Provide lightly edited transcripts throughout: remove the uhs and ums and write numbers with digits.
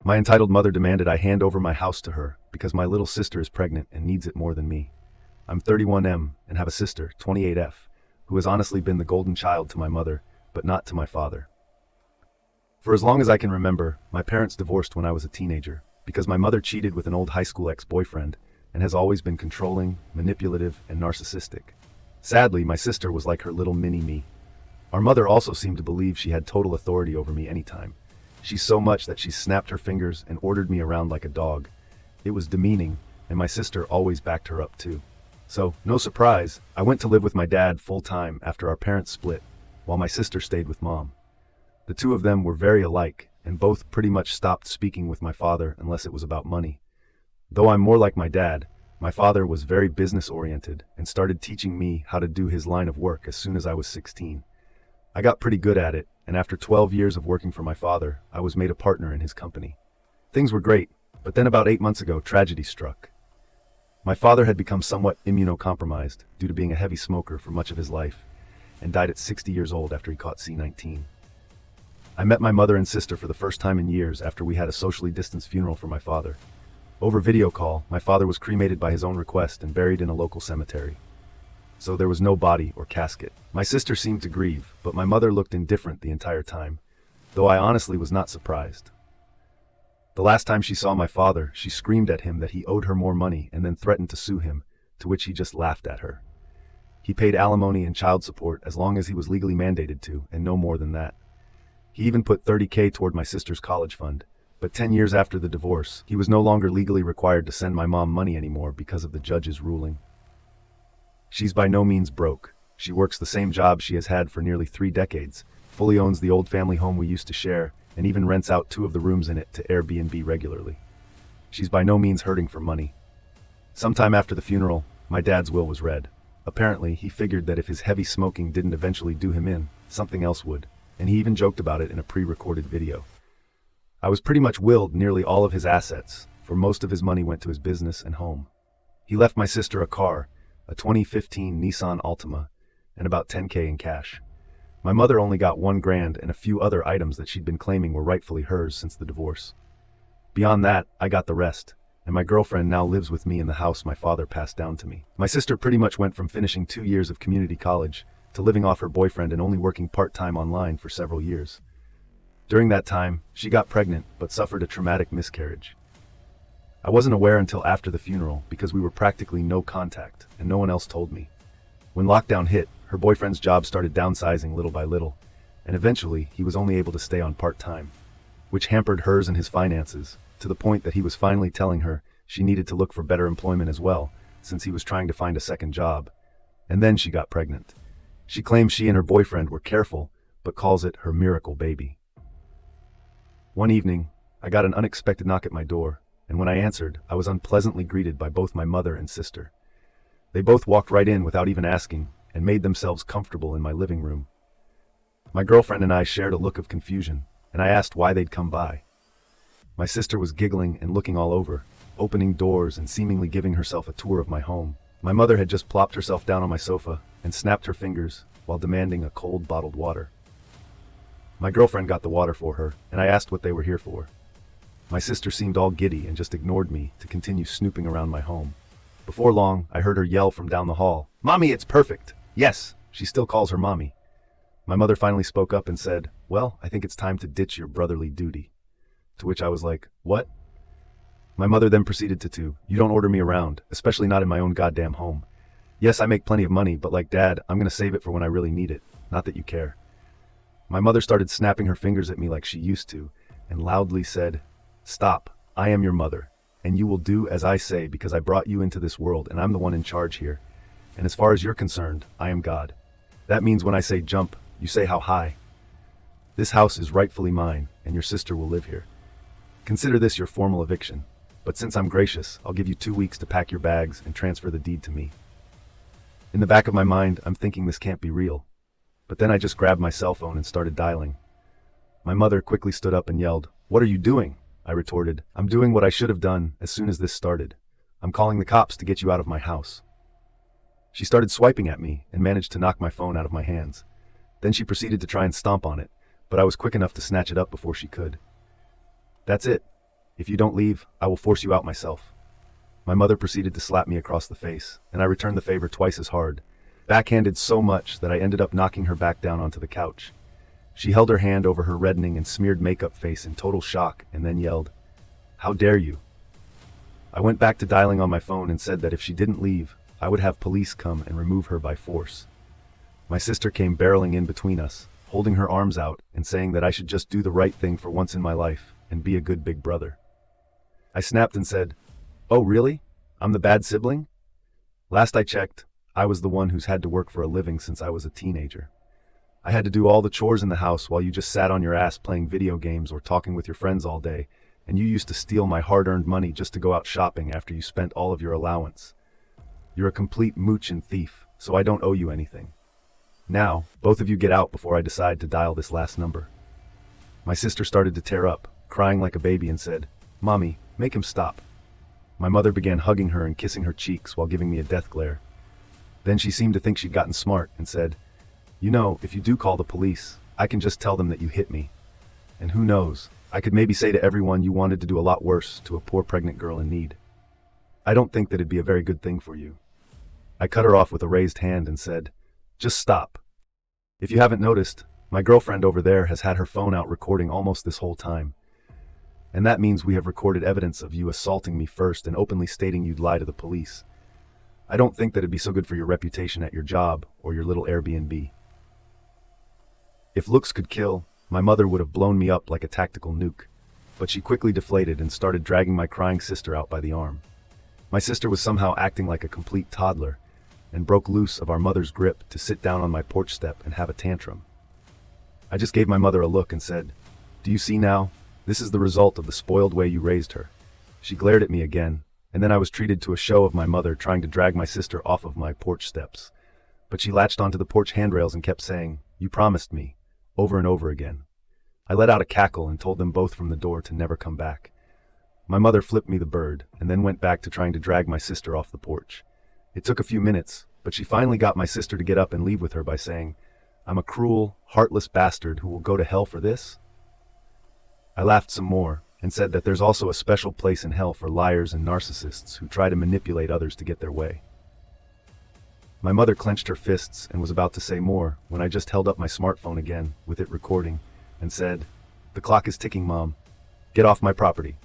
My entitled mother demanded I hand over my house to her because my little sister is pregnant and needs it more than me. I'm 31M and have a sister, 28F, who has honestly been the golden child to my mother, but not to my father. For as long as I can remember, my parents divorced when I was a teenager because my mother cheated with an old high school ex-boyfriend and has always been controlling, manipulative, and narcissistic. Sadly, my sister was like her little mini-me. Our mother also seemed to believe she had total authority over me anytime. She's so much that she snapped her fingers and ordered me around like a dog. It was demeaning, and my sister always backed her up too. So, no surprise, I went to live with my dad full-time after our parents split, while my sister stayed with mom. The two of them were very alike, and both pretty much stopped speaking with my father unless it was about money. Though I'm more like my dad, my father was very business-oriented and started teaching me how to do his line of work as soon as I was 16. I got pretty good at it, and after 12 years of working for my father, I was made a partner in his company. Things were great, but then about 8 months ago, tragedy struck. My father had become somewhat immunocompromised due to being a heavy smoker for much of his life, and died at 60 years old after he caught C-19. I met my mother and sister for the first time in years after we had a socially distanced funeral for my father. Over video call, my father was cremated by his own request and buried in a local cemetery. So there was no body or casket. My sister seemed to grieve, but my mother looked indifferent the entire time, though I honestly was not surprised. The last time she saw my father, she screamed at him that he owed her more money and then threatened to sue him, to which he just laughed at her. He paid alimony and child support as long as he was legally mandated to, and no more than that. He even put $30K toward my sister's college fund, but 10 years after the divorce, he was no longer legally required to send my mom money anymore because of the judge's ruling. She's by no means broke. She works the same job she has had for nearly 3 decades, fully owns the old family home we used to share, and even rents out 2 of the rooms in it to Airbnb regularly. She's by no means hurting for money. Sometime after the funeral, my dad's will was read. Apparently, he figured that if his heavy smoking didn't eventually do him in, something else would, and he even joked about it in a pre-recorded video. I was pretty much willed nearly all of his assets, for most of his money went to his business and home. He left my sister a car, a 2015 Nissan Altima, and about $10K in cash. My mother only got $1,000 and a few other items that she'd been claiming were rightfully hers since the divorce. Beyond that, I got the rest, and my girlfriend now lives with me in the house my father passed down to me. My sister pretty much went from finishing 2 years of community college to living off her boyfriend and only working part-time online for several years. During that time, she got pregnant but suffered a traumatic miscarriage. I wasn't aware until after the funeral because we were practically no contact and no one else told me. When lockdown hit, her boyfriend's job started downsizing little by little, and eventually he was only able to stay on part-time, which hampered hers and his finances, to the point that he was finally telling her she needed to look for better employment as well, since he was trying to find a second job. And then she got pregnant. She claims she and her boyfriend were careful, but calls it her miracle baby. One evening, I got an unexpected knock at my door, and when I answered, I was unpleasantly greeted by both my mother and sister. They both walked right in without even asking, and made themselves comfortable in my living room. My girlfriend and I shared a look of confusion, and I asked why they'd come by. My sister was giggling and looking all over, opening doors and seemingly giving herself a tour of my home. My mother had just plopped herself down on my sofa and snapped her fingers while demanding a cold bottled water. My girlfriend got the water for her, and I asked what they were here for. My sister seemed all giddy and just ignored me to continue snooping around my home. Before long, I heard her yell from down the hall, "Mommy, it's perfect!" Yes, she still calls her mommy. My mother finally spoke up and said, "Well, I think it's time to ditch your brotherly duty." To which I was like, "What?" My mother then proceeded to, "You don't order me around, especially not in my own goddamn home. Yes, I make plenty of money, but like Dad, I'm gonna save it for when I really need it. Not that you care." My mother started snapping her fingers at me like she used to, and loudly said, "Stop, I am your mother, and you will do as I say because I brought you into this world and I'm the one in charge here. And as far as you're concerned, I am God. That means when I say jump, you say how high. This house is rightfully mine, and your sister will live here. Consider this your formal eviction, but since I'm gracious, I'll give you 2 weeks to pack your bags and transfer the deed to me." In the back of my mind, I'm thinking this can't be real. But then I just grabbed my cell phone and started dialing. My mother quickly stood up and yelled, "What are you doing?" I retorted, "I'm doing what I should have done as soon as this started. I'm calling the cops to get you out of my house." She started swiping at me and managed to knock my phone out of my hands. Then she proceeded to try and stomp on it, but I was quick enough to snatch it up before she could. That's it. If you don't leave, I will force you out myself. My mother proceeded to slap me across the face, and I returned the favor twice as hard, backhanded so much that I ended up knocking her back down onto the couch. She held her hand over her reddening and smeared makeup face in total shock and then yelled, "How dare you?" I went back to dialing on my phone and said that if she didn't leave, I would have police come and remove her by force. My sister came barreling in between us, holding her arms out and saying that I should just do the right thing for once in my life and be a good big brother. I snapped and said, "Oh really? I'm the bad sibling?" Last I checked, I was the one who's had to work for a living since I was a teenager. I had to do all the chores in the house while you just sat on your ass playing video games or talking with your friends all day, and you used to steal my hard-earned money just to go out shopping after you spent all of your allowance. You're a complete mooch and thief, so I don't owe you anything. Now, both of you get out before I decide to dial this last number. My sister started to tear up, crying like a baby, and said, "Mommy, make him stop." My mother began hugging her and kissing her cheeks while giving me a death glare. Then she seemed to think she'd gotten smart and said, "You know, if you do call the police, I can just tell them that you hit me. And who knows, I could maybe say to everyone you wanted to do a lot worse to a poor pregnant girl in need. I don't think that it'd be a very good thing for you." I cut her off with a raised hand and said, "Just stop. If you haven't noticed, my girlfriend over there has had her phone out recording almost this whole time. And that means we have recorded evidence of you assaulting me first and openly stating you'd lie to the police. I don't think that it'd be so good for your reputation at your job or your little Airbnb." If looks could kill, my mother would have blown me up like a tactical nuke, but she quickly deflated and started dragging my crying sister out by the arm. My sister was somehow acting like a complete toddler and broke loose of our mother's grip to sit down on my porch step and have a tantrum. I just gave my mother a look and said, "Do you see now? This is the result of the spoiled way you raised her." She glared at me again, and then I was treated to a show of my mother trying to drag my sister off of my porch steps. But she latched onto the porch handrails and kept saying, "You promised me," over and over again. I let out a cackle and told them both from the door to never come back. My mother flipped me the bird and then went back to trying to drag my sister off the porch. It took a few minutes, but she finally got my sister to get up and leave with her by saying, "I'm a cruel, heartless bastard who will go to hell for this?" I laughed some more and said that there's also a special place in hell for liars and narcissists who try to manipulate others to get their way. My mother clenched her fists and was about to say more when I just held up my smartphone again, with it recording, and said, "The clock is ticking, Mom. Get off my property."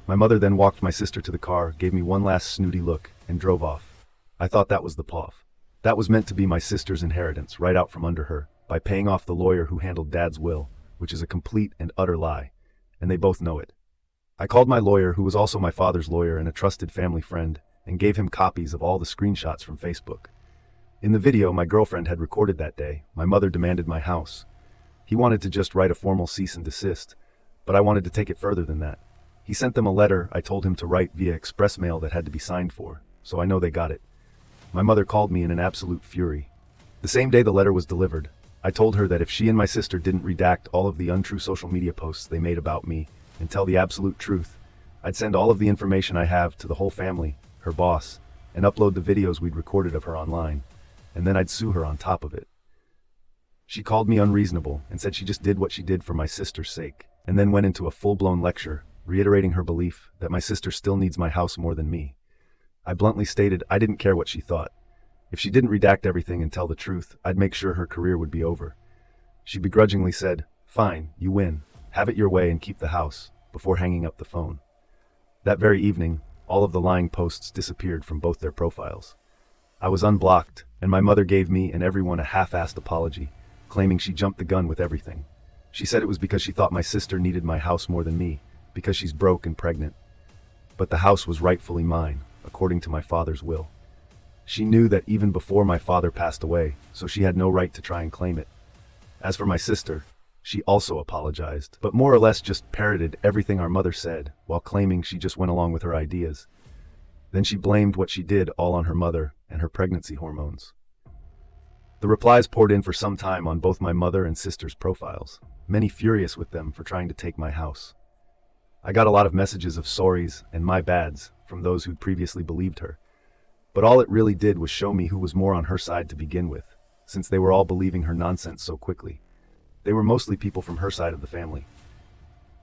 My mother then walked my sister to the car, gave me one last snooty look, and drove off. I thought that was the POV. That was meant to be my sister's inheritance right out from under her, by paying off the lawyer who handled Dad's will, which is a complete and utter lie, and they both know it. I called my lawyer, who was also my father's lawyer and a trusted family friend, and gave him copies of all the screenshots from Facebook. In the video my girlfriend had recorded that day, my mother demanded my house. He wanted to just write a formal cease and desist, but I wanted to take it further than that. He sent them a letter I told him to write via express mail that had to be signed for, so I know they got it. My mother called me in an absolute fury. The same day the letter was delivered, I told her that if she and my sister didn't redact all of the untrue social media posts they made about me and tell the absolute truth, I'd send all of the information I have to the whole family, her boss, and upload the videos we'd recorded of her online, and then I'd sue her on top of it. She called me unreasonable and said she just did what she did for my sister's sake, and then went into a full-blown lecture, reiterating her belief that my sister still needs my house more than me. I bluntly stated I didn't care what she thought. If she didn't redact everything and tell the truth, I'd make sure her career would be over. She begrudgingly said, "Fine, you win. Have it your way and keep the house," before hanging up the phone. That very evening, all of the lying posts disappeared from both their profiles. I was unblocked, and my mother gave me and everyone a half-assed apology, claiming she jumped the gun with everything. She said it was because she thought my sister needed my house more than me, because she's broke and pregnant. But the house was rightfully mine, according to my father's will. She knew that even before my father passed away, so she had no right to try and claim it. As for my sister, she also apologized, but more or less just parroted everything our mother said, while claiming she just went along with her ideas. Then she blamed what she did all on her mother and her pregnancy hormones. The replies poured in for some time on both my mother and sister's profiles, many furious with them for trying to take my house. I got a lot of messages of sorries and my bads from those who'd previously believed her, but all it really did was show me who was more on her side to begin with, since they were all believing her nonsense so quickly. They were mostly people from her side of the family.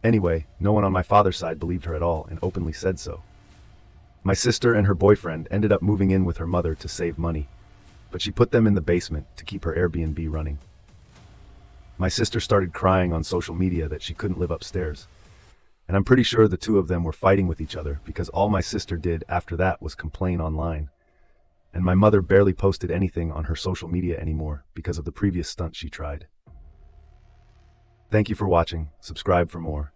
Anyway, no one on my father's side believed her at all and openly said so. My sister and her boyfriend ended up moving in with her mother to save money, but she put them in the basement to keep her Airbnb running. My sister started crying on social media that she couldn't live upstairs, and I'm pretty sure the two of them were fighting with each other because all my sister did after that was complain online. And my mother barely posted anything on her social media anymore because of the previous stunt she tried. Thank you for watching. Subscribe for more.